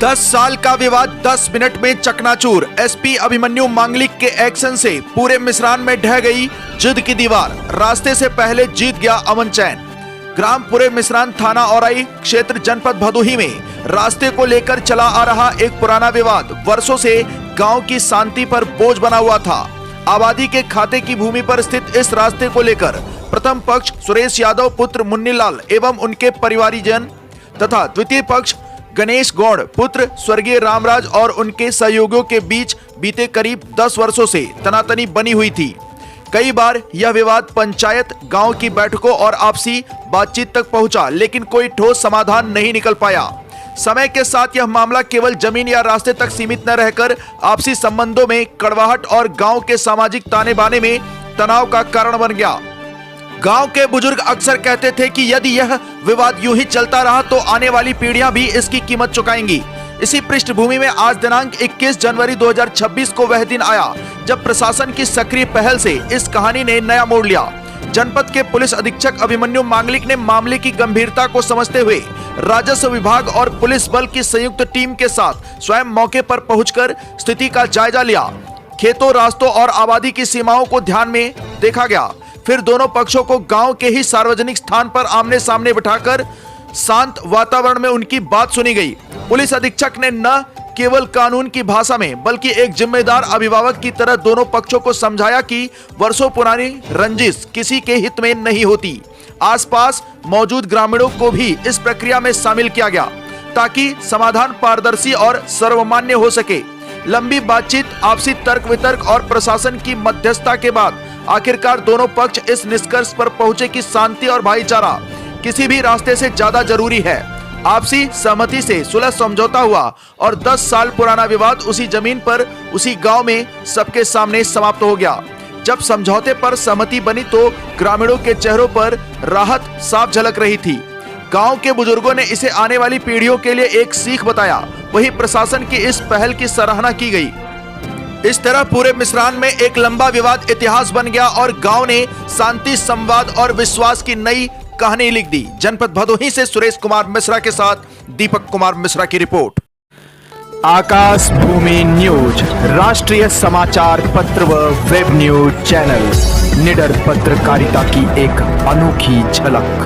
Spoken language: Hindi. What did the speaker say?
10 साल का विवाद 10 मिनट में चकनाचूर। एसपी अभिमन्यु मांगलिक के एक्शन से पूरे मिश्रान में ढह गई जिद की दीवार। रास्ते से पहले जीत गया अमन चैन। ग्राम पूरे मिश्रान थाना औराई क्षेत्र जनपद भदोही में रास्ते को लेकर चला आ रहा एक पुराना विवाद वर्षों से गांव की शांति पर बोझ बना हुआ था। आबादी के खाते की भूमि पर स्थित इस रास्ते को लेकर प्रथम पक्ष सुरेश यादव पुत्र मुन्नीलाल एवं उनके परिवारीजन तथा द्वितीय पक्ष गणेश गौड़ पुत्र स्वर्गीय रामराज और उनके सहयोगियों के बीच बीते करीब 10 वर्षों से तनातनी बनी हुई थी। कई बार यह विवाद पंचायत, गांव की बैठकों और आपसी बातचीत तक पहुंचा, लेकिन कोई ठोस समाधान नहीं निकल पाया। समय के साथ यह मामला केवल जमीन या रास्ते तक सीमित न रहकर आपसी संबंधों में कड़वाहट और गांव के सामाजिक ताने बाने में तनाव का कारण बन गया। गांव के बुजुर्ग अक्सर कहते थे कि यदि यह विवाद यूं ही चलता रहा तो आने वाली पीढ़ियां भी इसकी कीमत चुकाएंगी। इसी पृष्ठभूमि में आज दिनांक 21 जनवरी 2026 को वह दिन आया जब प्रशासन की सक्रिय पहल से इस कहानी ने नया मोड़ लिया। जनपद के पुलिस अधीक्षक अभिमन्यु मांगलिक ने मामले की गंभीरता को समझते हुए राजस्व विभाग और पुलिस बल की संयुक्त टीम के साथ स्वयं मौके पर पहुंचकर स्थिति का जायजा लिया। खेतों, रास्तों और आबादी की सीमाओं को ध्यान में देखा गया। फिर दोनों पक्षों को गांव के ही सार्वजनिक स्थान पर आमने सामने बिठाकर शांत वातावरण में उनकी बात सुनी गई। पुलिस अधीक्षक ने न केवल कानून की भाषा में बल्कि एक जिम्मेदार अभिभावक की तरह दोनों पक्षों को समझाया कि वर्षों पुरानी रंजिश किसी के हित में नहीं होती। आसपास मौजूद ग्रामीणों को भी इस प्रक्रिया में शामिल किया गया ताकि समाधान पारदर्शी और सर्वमान्य हो सके। लंबी बातचीत, आपसी तर्क वितर्क और प्रशासन की मध्यस्थता के बाद आखिरकार दोनों पक्ष इस निष्कर्ष पर पहुंचे कि शांति और भाईचारा किसी भी रास्ते से ज्यादा जरूरी है। आपसी सहमति से सुलह समझौता हुआ और 10 साल पुराना विवाद उसी जमीन पर उसी गांव में सबके सामने समाप्त हो गया। जब समझौते पर सहमति बनी तो ग्रामीणों के चेहरों पर राहत साफ झलक रही थी। गांव के बुजुर्गों ने इसे आने वाली पीढ़ियों के लिए एक सीख बताया। वहीं प्रशासन की इस पहल की सराहना की गई। इस तरह पूरे मिश्रान में एक लंबा विवाद इतिहास बन गया और गांव ने शांति, संवाद और विश्वास की नई कहानी लिख दी। जनपद भदोही से सुरेश कुमार मिश्रा के साथ दीपक कुमार मिश्रा की रिपोर्ट। आकाश भूमि न्यूज, राष्ट्रीय समाचार पत्र व वेब न्यूज चैनल, निडर पत्रकारिता की एक अनोखी झलक।